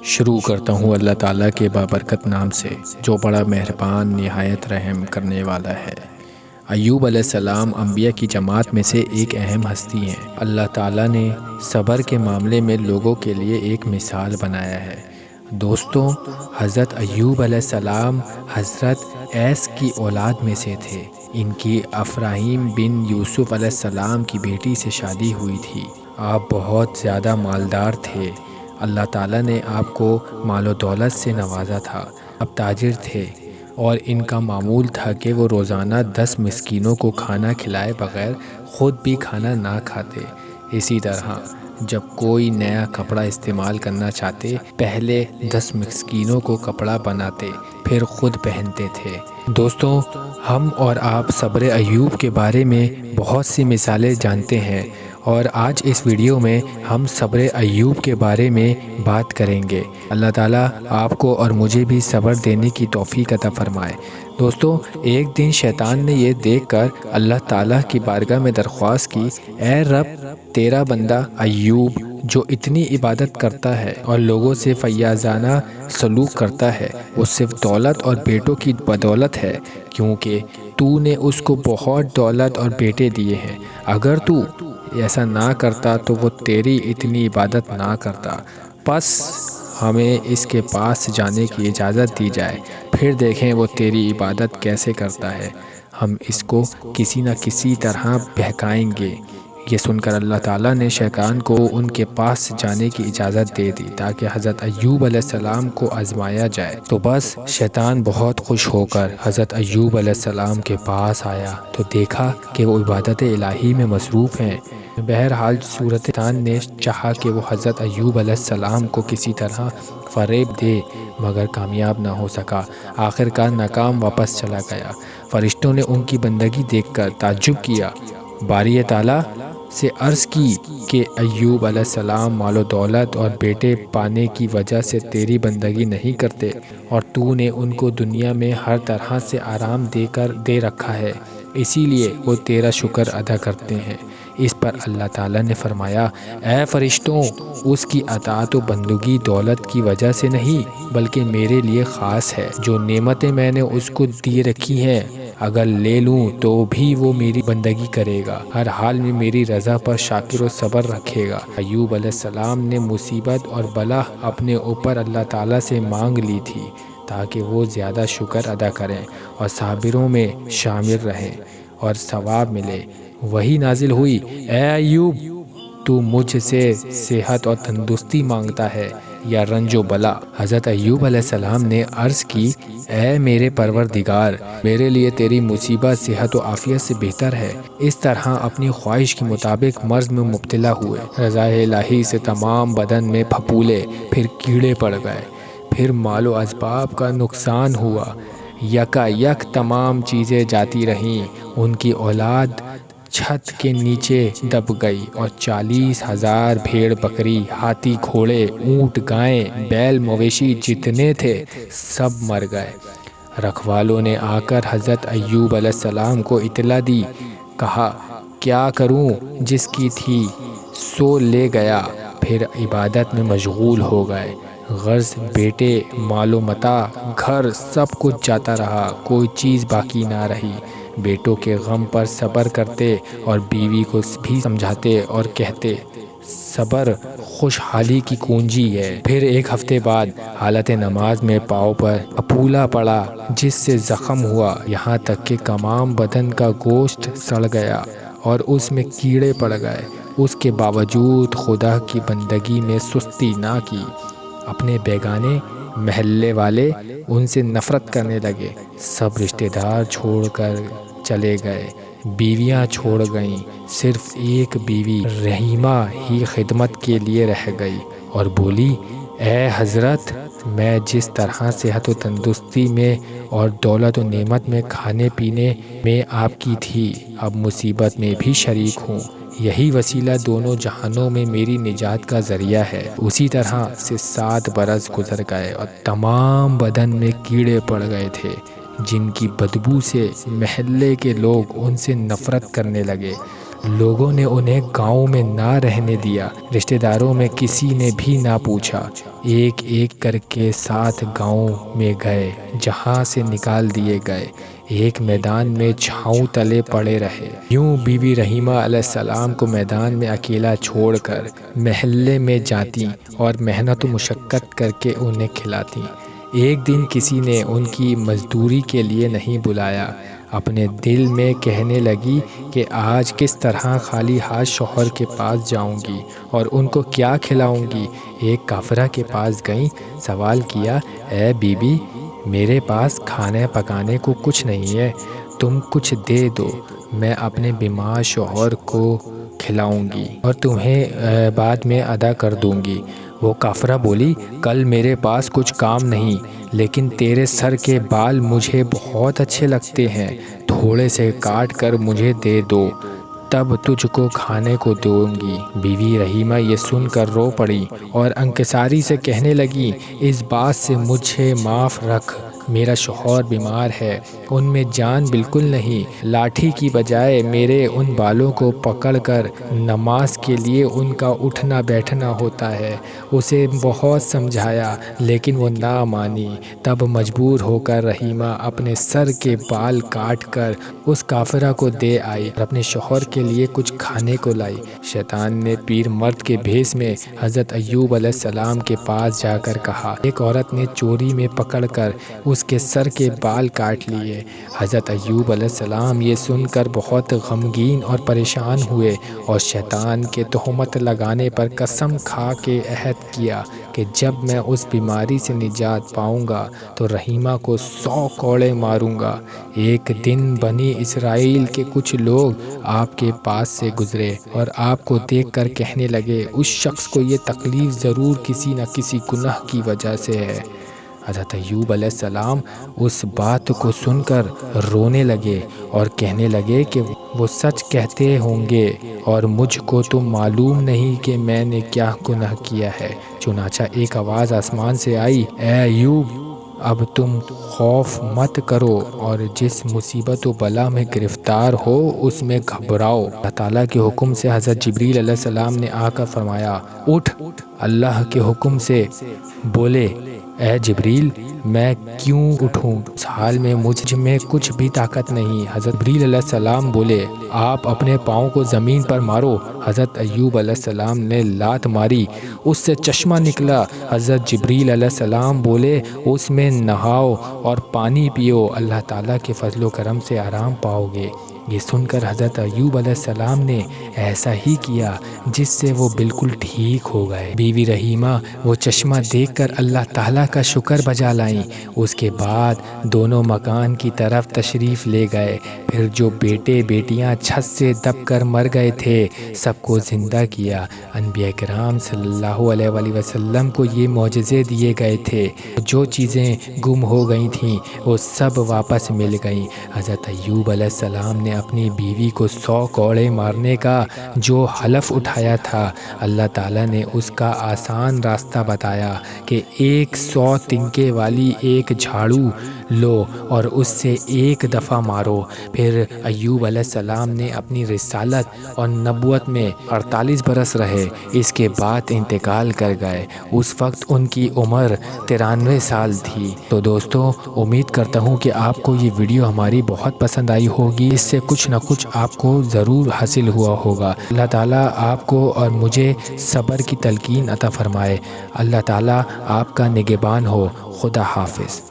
شروع کرتا ہوں اللہ تعالیٰ کے بابرکت نام سے جو بڑا مہربان نہایت رحم کرنے والا ہے۔ ایوب علیہ السلام انبیاء کی جماعت میں سے ایک اہم ہستی ہیں۔ اللہ تعالیٰ نے صبر کے معاملے میں لوگوں کے لیے ایک مثال بنایا ہے۔ دوستوں، حضرت ایوب علیہ السلام حضرت ایس کی اولاد میں سے تھے۔ ان کی افراہیم بن یوسف علیہ السلام کی بیٹی سے شادی ہوئی تھی۔ آپ بہت زیادہ مالدار تھے۔ اللہ تعالیٰ نے آپ کو مال و دولت سے نوازا تھا۔ اب تاجر تھے اور ان کا معمول تھا کہ وہ روزانہ 10 مسکینوں کو کھانا کھلائے بغیر خود بھی کھانا نہ کھاتے۔ اسی طرح جب کوئی نیا کپڑا استعمال کرنا چاہتے، پہلے 10 مسکینوں کو کپڑا بناتے، پھر خود پہنتے تھے۔ دوستوں، ہم اور آپ صبر ایوب کے بارے میں بہت سی مثالیں جانتے ہیں، اور آج اس ویڈیو میں ہم صبر ایوب کے بارے میں بات کریں گے۔ اللہ تعالیٰ آپ کو اور مجھے بھی صبر دینے کی توفیق عطا فرمائے۔ دوستوں، ایک دن شیطان نے یہ دیکھ کر اللہ تعالیٰ کی بارگاہ میں درخواست کی، اے رب، تیرا بندہ ایوب جو اتنی عبادت کرتا ہے اور لوگوں سے فیاضانہ سلوک کرتا ہے، وہ صرف دولت اور بیٹوں کی بدولت ہے، کیونکہ تو نے اس کو بہت دولت اور بیٹے دیے ہیں۔ اگر تو ایسا نہ کرتا تو وہ تیری اتنی عبادت نہ کرتا۔ بس ہمیں اس کے پاس جانے کی اجازت دی جائے، پھر دیکھیں وہ تیری عبادت کیسے کرتا ہے۔ ہم اس کو کسی نہ کسی طرح بہکائیں گے۔ یہ سن کر اللہ تعالیٰ نے شیطان کو ان کے پاس جانے کی اجازت دے دی تاکہ حضرت ایوب علیہ السلام کو آزمایا جائے۔ تو بس شیطان بہت خوش ہو کر حضرت ایوب علیہ السلام کے پاس آیا تو دیکھا کہ وہ عبادت الہی میں مصروف ہیں۔ بہرحال شیطان نے چاہا کہ وہ حضرت ایوب علیہ السلام کو کسی طرح فریب دے، مگر کامیاب نہ ہو سکا۔ آخرکار ناکام واپس چلا گیا۔ فرشتوں نے ان کی بندگی دیکھ کر تعجب کیا۔ باری تعالیٰ سے عرض کی کہ ایوب علیہ السلام مال و دولت اور بیٹے پانے کی وجہ سے تیری بندگی نہیں کرتے، اور تو نے ان کو دنیا میں ہر طرح سے آرام دے رکھا ہے، اسی لیے وہ تیرا شکر ادا کرتے ہیں۔ اس پر اللہ تعالیٰ نے فرمایا، اے فرشتوں، اس کی اطاعت و بندگی دولت کی وجہ سے نہیں بلکہ میرے لیے خاص ہے۔ جو نعمتیں میں نے اس کو دی رکھی ہیں، اگر لے لوں تو بھی وہ میری بندگی کرے گا، ہر حال میں میری رضا پر شاکر و صبر رکھے گا۔ ایوب علیہ السلام نے مصیبت اور بلا اپنے اوپر اللہ تعالیٰ سے مانگ لی تھی تاکہ وہ زیادہ شکر ادا کریں اور صابروں میں شامل رہیں اور ثواب ملے۔ وہی نازل ہوئی، اے ایوب، تو مجھ سے صحت اور تندرستی مانگتا ہے یا رنج و بلا؟ حضرت ایوب علیہ السلام نے عرض کی، اے میرے پروردگار، میرے لیے تیری مصیبت صحت و عافیت سے بہتر ہے۔ اس طرح اپنی خواہش کے مطابق مرض میں مبتلا ہوئے۔ رضا الہی سے تمام بدن میں پھپھولے، پھر کیڑے پڑ گئے، پھر مال و اسباب کا نقصان ہوا، یکا یک تمام چیزیں جاتی رہیں۔ ان کی اولاد چھت کے نیچے دب گئی اور 40,000 بھیڑ بکری، ہاتھی گھوڑے، اونٹ گائیں، بیل مویشی جتنے تھے سب مر گئے۔ رکھوالوں نے آ کر حضرت ایوب علیہ السلام کو اطلاع دی۔ کہا، کیا کروں؟ جس کی تھی سو لے گیا۔ پھر عبادت میں مشغول ہو گئے۔ غرض بیٹے، مال و متاع، گھر، سب کچھ جاتا رہا، کوئی چیز باقی نہ رہی۔ بیٹوں کے غم پر صبر کرتے اور بیوی کو بھی سمجھاتے اور کہتے، صبر خوشحالی کی کنجی ہے۔ پھر ایک ہفتے بعد حالت نماز میں پاؤں پر پھپھولا پڑا، جس سے زخم ہوا، یہاں تک کہ تمام بدن کا گوشت سڑ گیا اور اس میں کیڑے پڑ گئے۔ اس کے باوجود خدا کی بندگی میں سستی نہ کی۔ اپنے بیگانے محلے والے ان سے نفرت کرنے لگے۔ سب رشتہ دار چھوڑ کر چلے گئے، بیویاں چھوڑ گئیں، صرف ایک بیوی رحیمہ ہی خدمت کے لیے رہ گئی اور بولی، اے حضرت، میں جس طرح صحت و تندرستی میں اور دولت و نعمت میں کھانے پینے میں آپ کی تھی، اب مصیبت میں بھی شریک ہوں۔ یہی وسیلہ دونوں جہانوں میں میری نجات کا ذریعہ ہے۔ اسی طرح سے 7 برس گزر گئے اور تمام بدن میں کیڑے پڑ گئے تھے، جن کی بدبو سے محلے کے لوگ ان سے نفرت کرنے لگے۔ لوگوں نے انہیں گاؤں میں نہ رہنے دیا، رشتہ داروں میں کسی نے بھی نہ پوچھا، ایک ایک کر کے 7 گاؤں میں گئے جہاں سے نکال دیے گئے، ایک میدان میں چھاؤں تلے پڑے رہے۔ یوں بی بی رحیمہ علیہ السلام کو میدان میں اکیلا چھوڑ کر محلے میں جاتی اور محنت و مشقت کر کے انہیں کھلاتی۔ ایک دن کسی نے ان کی مزدوری کے لیے نہیں بلایا، اپنے دل میں کہنے لگی کہ آج کس طرح خالی ہاتھ شوہر کے پاس جاؤں گی اور ان کو کیا کھلاؤں گی۔ ایک کافرہ کے پاس گئیں، سوال کیا، اے بی بی، میرے پاس کھانے پکانے کو کچھ نہیں ہے، تم کچھ دے دو، میں اپنے بیمار شوہر کو کھلاؤں گی اور تمہیں بعد میں ادا کر دوں گی۔ وہ کافرہ بولی، کل میرے پاس کچھ کام نہیں، لیکن تیرے سر کے بال مجھے بہت اچھے لگتے ہیں، تھوڑے سے کاٹ کر مجھے دے دو، تب تجھ کو کھانے کو دوں گی۔ بیوی رحیمہ یہ سن کر رو پڑی اور انکساری سے کہنے لگی، اس بات سے مجھے معاف رکھ، میرا شوہر بیمار ہے، ان میں جان بالکل نہیں، لاٹھی کی بجائے میرے ان بالوں کو پکڑ کر نماز کے لیے ان کا اٹھنا بیٹھنا ہوتا ہے۔ اسے بہت سمجھایا لیکن وہ نہ مانی، تب مجبور ہو کر رحیمہ اپنے سر کے بال کاٹ کر اس کافرہ کو دے آئی اور اپنے شوہر کے لیے کچھ کھانے کو لائی۔ شیطان نے پیر مرد کے بھیس میں حضرت ایوب علیہ السلام کے پاس جا کر کہا، ایک عورت نے چوری میں پکڑ کر اس کے سر کے بال کاٹ لیے۔ حضرت ایوب علیہ السلام یہ سن کر بہت غمگین اور پریشان ہوئے اور شیطان کے تہمت لگانے پر قسم کھا کے عہد کیا کہ جب میں اس بیماری سے نجات پاؤں گا تو رحیمہ کو 100 کوڑے ماروں گا۔ ایک دن بنی اسرائیل کے کچھ لوگ آپ کے پاس سے گزرے اور آپ کو دیکھ کر کہنے لگے، اس شخص کو یہ تکلیف ضرور کسی نہ کسی گناہ کی وجہ سے ہے۔ حضرت ایوب علیہ السلام اس بات کو سن کر رونے لگے اور کہنے لگے کہ وہ سچ کہتے ہوں گے اور مجھ کو تو معلوم نہیں کہ میں نے کیا گناہ کیا ہے۔ چنانچہ ایک آواز آسمان سے آئی، اے ایوب، اب تم خوف مت کرو اور جس مصیبت و بلا میں گرفتار ہو اس میں گھبراؤ۔ اللہ تعالیٰ کے حکم سے حضرت جبریل علیہ السلام نے آ کر فرمایا، اٹھ۔ اللہ کے حکم سے بولے، اے جبریل، میں کیوں اٹھوں؟ اس حال میں مجھ میں کچھ بھی طاقت نہیں۔ حضرت جبریل علیہ السلام بولے، آپ اپنے پاؤں کو زمین پر مارو۔ حضرت ایوب علیہ السلام نے لات ماری، اس سے چشمہ نکلا۔ حضرت جبریل علیہ السلام بولے، اس میں نہاؤ اور پانی پیو، اللہ تعالیٰ کے فضل و کرم سے آرام پاؤ گے۔ یہ سن کر حضرت ایوب علیہ السلام نے ایسا ہی کیا، جس سے وہ بالکل ٹھیک ہو گئے۔ بیوی رحیمہ وہ چشمہ دیکھ کر اللہ تعالیٰ کا شکر بجا لائیں۔ اس کے بعد دونوں مکان کی طرف تشریف لے گئے۔ پھر جو بیٹے بیٹیاں چھت سے دب کر مر گئے تھے سب کو زندہ کیا۔ انبیاء کرام صلی اللہ علیہ وآلہ وسلم کو یہ معجزے دیے گئے تھے، جو چیزیں گم ہو گئی تھیں وہ سب واپس مل گئیں۔ حضرت ایوب علیہ السلام نے اپنی بیوی کو 100 کوڑے مارنے کا جو حلف اٹھایا تھا، اللہ تعالیٰ نے اس کا آسان راستہ بتایا کہ 100 تنکے والی ایک جھاڑو لو اور اس سے ایک دفعہ مارو۔ پھر ایوب علیہ السلام نے اپنی رسالت اور نبوت میں 48 برس رہے، اس کے بعد انتقال کر گئے۔ اس وقت ان کی عمر 93 سال تھی۔ تو دوستو، امید کرتا ہوں کہ آپ کو یہ ویڈیو ہماری بہت پسند آئی ہوگی، اس سے کچھ نہ کچھ آپ کو ضرور حاصل ہوا ہوگا۔ اللہ تعالیٰ آپ کو اور مجھے صبر کی تلقین عطا فرمائے۔ اللہ تعالیٰ آپ کا نگہبان ہو۔ خدا حافظ۔